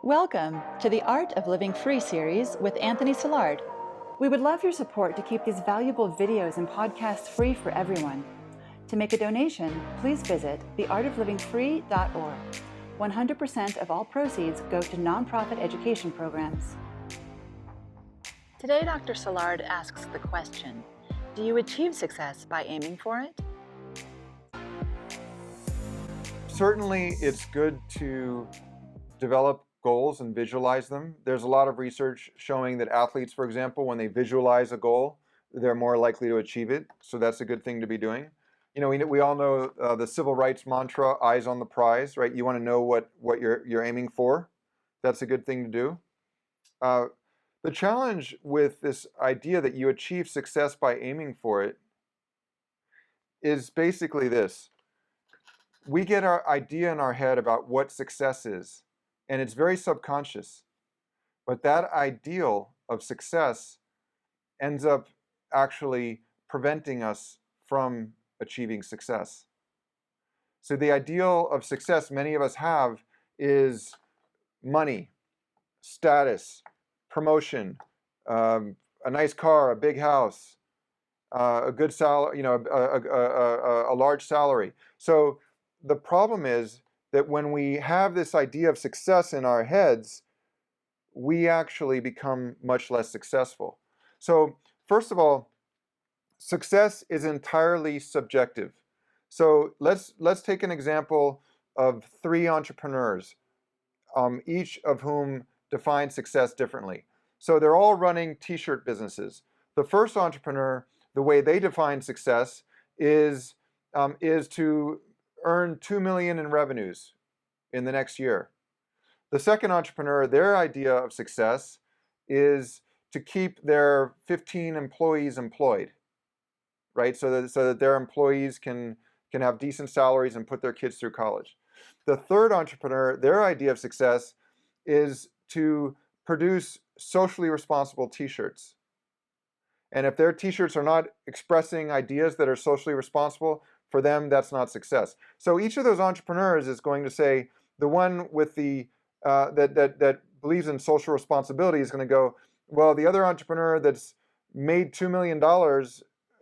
Welcome to the Art of Living Free series with Anthony Silard. We would love your support to keep these valuable videos and podcasts free for everyone. To make a donation, please visit theartoflivingfree.org. 100% of all proceeds go to nonprofit education programs. Today, Dr. Silard asks the question, do you achieve success by aiming for it? Certainly, it's good to develop goals and visualize them. There's a lot of research showing that athletes, for example, when they visualize a goal, they're more likely to achieve it. So that's a good thing to be doing. You know, we all know the civil rights mantra, eyes on the prize, right? You want to know what you're aiming for. That's a good thing to do. The challenge with this idea that you achieve success by aiming for it is basically this. We get our idea in our head about what success is, and it's very subconscious. But that ideal of success ends up actually preventing us from achieving success. So the ideal of success many of us have is money, status, promotion, a nice car, a big house, a good salary, a large salary. So the problem is that when we have this idea of success in our heads, we actually become much less successful. So first of all, success is entirely subjective. So let's take an example of three entrepreneurs, each of whom define success differently. So they're all running t-shirt businesses. The first entrepreneur, the way they define success is to earn $2 million in revenues in the next year. The second entrepreneur, their idea of success is to keep their 15 employees employed, right? So that their employees can have decent salaries and put their kids through college. The third entrepreneur, their idea of success is to produce socially responsible t-shirts. And if their t-shirts are not expressing ideas that are socially responsible, for them, that's not success. So each of those entrepreneurs is going to say, the one with the that believes in social responsibility is going to go, well, the other entrepreneur that's made $2 million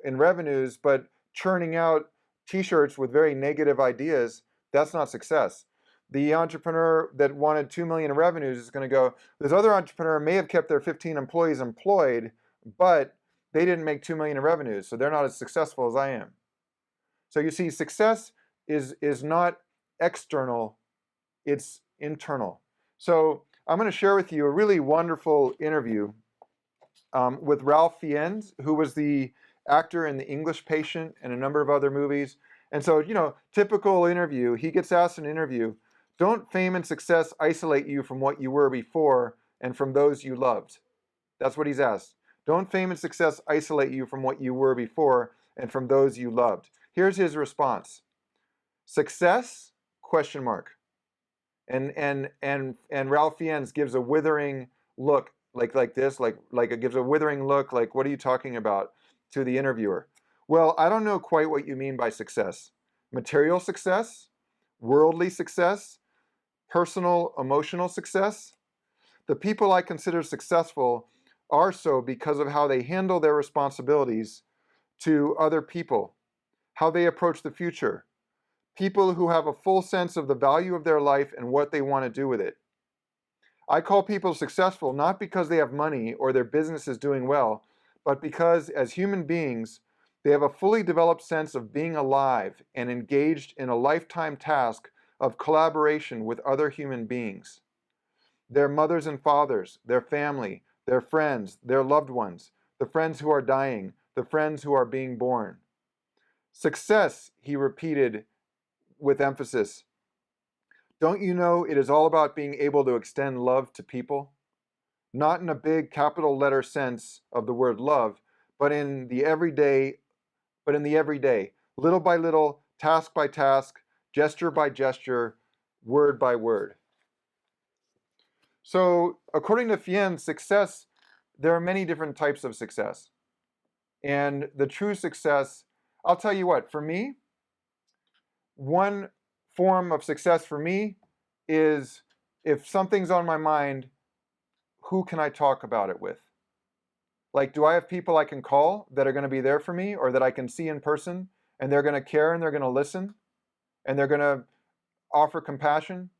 in revenues but churning out t-shirts with very negative ideas, that's not success. The entrepreneur that wanted $2 million in revenues is going to go, this other entrepreneur may have kept their 15 employees employed, but they didn't make $2 million in revenues, so they're not as successful as I am. So you see, success is not external, it's internal. So I'm going to share with you a really wonderful interview with Ralph Fiennes, who was the actor in The English Patient and a number of other movies. And so, typical interview, he gets asked in an interview, don't fame and success isolate you from what you were before and from those you loved? That's what he's asked. Don't fame and success isolate you from what you were before and from those you loved? Here's his response. Success? ? And Ralph Fiennes gives a withering look like this, like it gives a withering look, like, what are you talking about, to the interviewer? Well, I don't know quite what you mean by success. Material success? Worldly success? Personal, emotional success? The people I consider successful are so because of how they handle their responsibilities to other people, how they approach the future, people who have a full sense of the value of their life and what they want to do with it. I call people successful not because they have money or their business is doing well, but because as human beings, they have a fully developed sense of being alive and engaged in a lifetime task of collaboration with other human beings. Their mothers and fathers, their family, their friends, their loved ones, the friends who are dying, the friends who are being born. Success, he repeated with emphasis. Don't you know it is all about being able to extend love to people? Not in a big capital letter sense of the word love, but in the everyday, little by little, task by task, gesture by gesture, word by word. So, according to Fiennes, success, there are many different types of success. And the true success, I'll tell you what, for me, one form of success for me is if something's on my mind, who can I talk about it with? Like, do I have people I can call that are going to be there for me, or that I can see in person, and they're going to care and they're going to listen and they're going to offer compassion?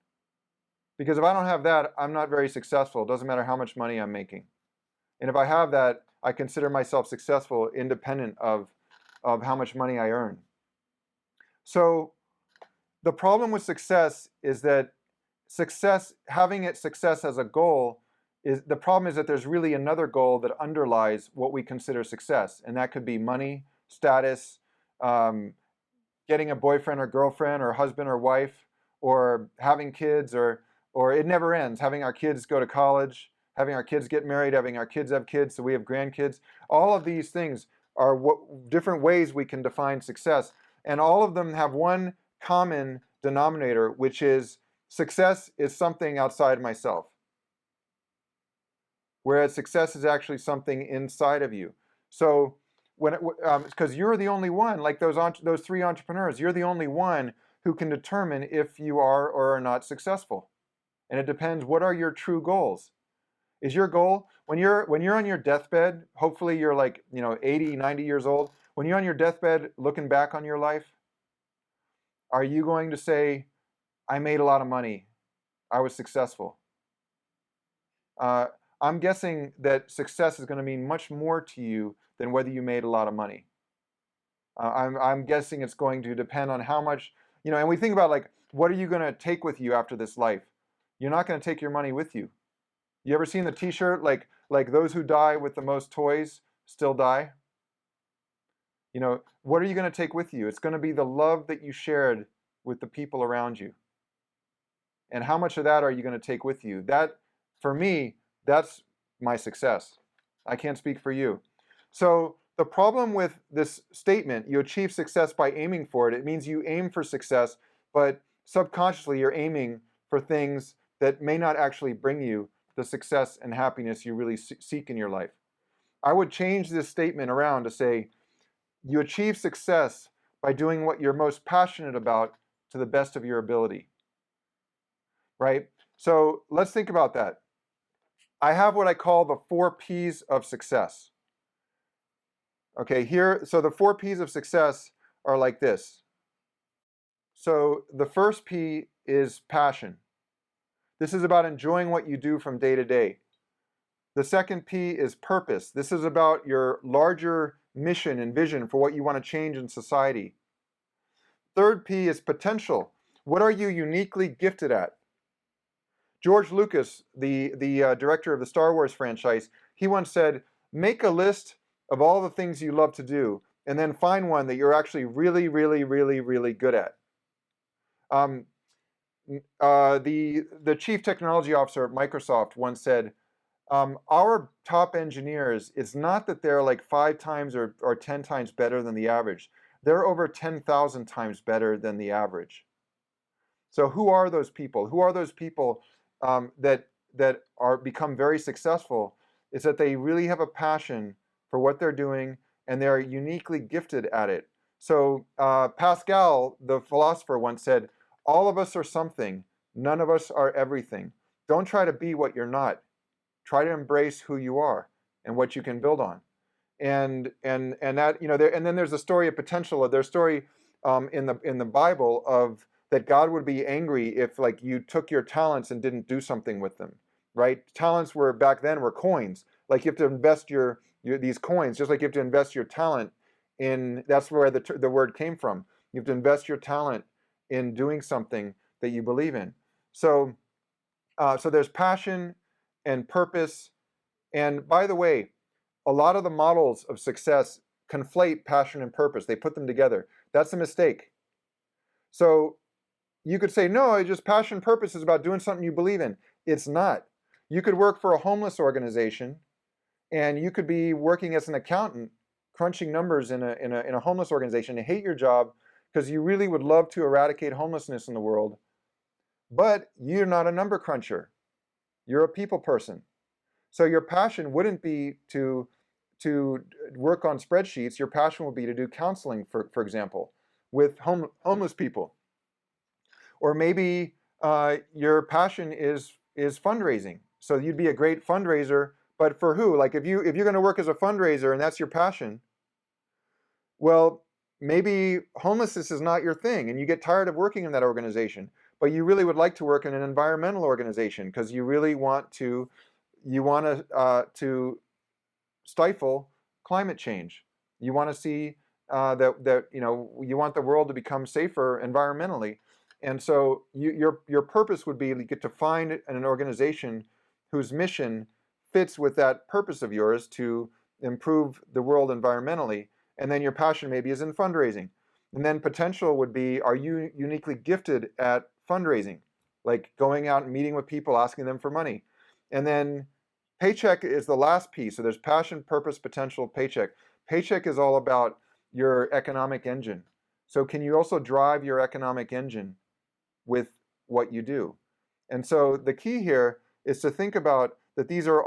Because if I don't have that, I'm not very successful. It doesn't matter how much money I'm making. And if I have that, I consider myself successful independent of how much money I earn. So the problem with success is that having success as a goal, the problem is that there's really another goal that underlies what we consider success. And that could be money, status, getting a boyfriend or girlfriend or husband or wife, or having kids, or it never ends, having our kids go to college, having our kids get married, having our kids have kids so we have grandkids. All of these things are different ways we can define success. And all of them have one common denominator, which is success is something outside myself, whereas success is actually something inside of you. So because you're the only one, like those three entrepreneurs, you're the only one who can determine if you are or are not successful. And it depends, what are your true goals? Is your goal, when you're on your deathbed, hopefully you're like 80, 90 years old, when you're on your deathbed looking back on your life, are you going to say, I made a lot of money, I was successful? I'm guessing that success is going to mean much more to you than whether you made a lot of money. I'm guessing it's going to depend on how much, and we think about, like, what are you going to take with you after this life? You're not going to take your money with you. You ever seen the t-shirt, like those who die with the most toys still die? What are you going to take with you? It's going to be the love that you shared with the people around you. And how much of that are you going to take with you? That, for me, that's my success. I can't speak for you. So the problem with this statement, you achieve success by aiming for it, it means you aim for success, but subconsciously you're aiming for things that may not actually bring you the success and happiness you really seek in your life. I would change this statement around to say, you achieve success by doing what you're most passionate about to the best of your ability. Right? So let's think about that. I have what I call the 4 P's of success. Okay, here, so the 4 P's of success are like this. So the first P is passion. This is about enjoying what you do from day to day. The second P is purpose. This is about your larger mission and vision for what you want to change in society. Third P is potential. What are you uniquely gifted at? George Lucas, the director of the Star Wars franchise, he once said, make a list of all the things you love to do, and then find one that you're actually really, really, really, really good at. The chief technology officer at Microsoft once said, our top engineers, it's not that they're like 5 times or 10 times better than the average. They're over 10,000 times better than the average. So who are those people? Who are those people that become very successful? Is that they really have a passion for what they're doing, and they're uniquely gifted at it. So Pascal, the philosopher, once said, all of us are something, none of us are everything. Don't try to be what you're not. Try to embrace who you are and what you can build on. And that, and then there's the story of potential. There's a story in the Bible of that God would be angry if, like, you took your talents and didn't do something with them, right? Talents back then were coins. Like, you have to invest these coins, just like you have to invest your talent in. That's where the word came from. You have to invest your talent in doing something that you believe in. So there's passion and purpose. And by the way, a lot of the models of success conflate passion and purpose. They put them together. That's a mistake. So you could say, no, just passion and purpose is about doing something you believe in. It's not. You could work for a homeless organization, and you could be working as an accountant, crunching numbers in a homeless organization, and hate your job because you really would love to eradicate homelessness in the world. But you're not a number cruncher. You're a people person. So your passion wouldn't be to work on spreadsheets. Your passion would be to do counseling, for example, with homeless people. Or maybe Your passion is fundraising. So you'd be a great fundraiser, but for who? Like if you're going to work as a fundraiser and that's your passion, well, maybe homelessness is not your thing and you get tired of working in that organization, but you really would like to work in an environmental organization because you really want to stifle climate change. You want to see that you want the world to become safer environmentally, and so your purpose would be to get to find an organization whose mission fits with that purpose of yours to improve the world environmentally. And then your passion maybe is in fundraising. And then potential would be, are you uniquely gifted at fundraising? Like going out and meeting with people, asking them for money. And then paycheck is the last piece. So there's passion, purpose, potential, paycheck. Paycheck is all about your economic engine. So can you also drive your economic engine with what you do? And so the key here is to think about that these are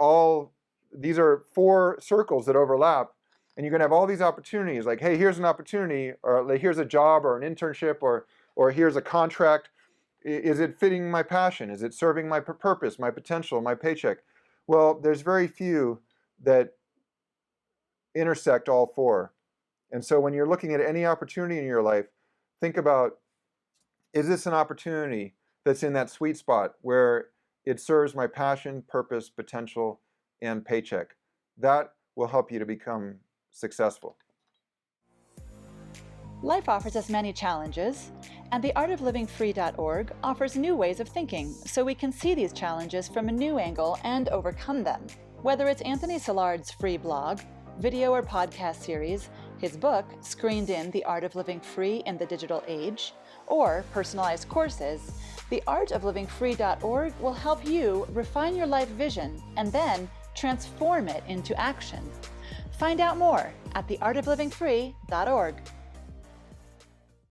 4 circles that overlap. And you're going to have all these opportunities, like, hey, here's an opportunity, or like, here's a job or an internship, or here's a contract. Is it fitting my passion? Is it serving my purpose, my potential, my paycheck? Well, there's very few that intersect all 4. And so when you're looking at any opportunity in your life, think about, is this an opportunity that's in that sweet spot where it serves my passion, purpose, potential, and paycheck? That will help you to become successful. Life offers us many challenges, and the artoflivingfree.org offers new ways of thinking so we can see these challenges from a new angle and overcome them. Whether it's Anthony Silard's free blog, video or podcast series, his book, Screened in: The Art of Living Free in the Digital Age, or personalized courses, the artoflivingfree.org will help you refine your life vision and then transform it into action. Find out more at theartoflivingfree.org.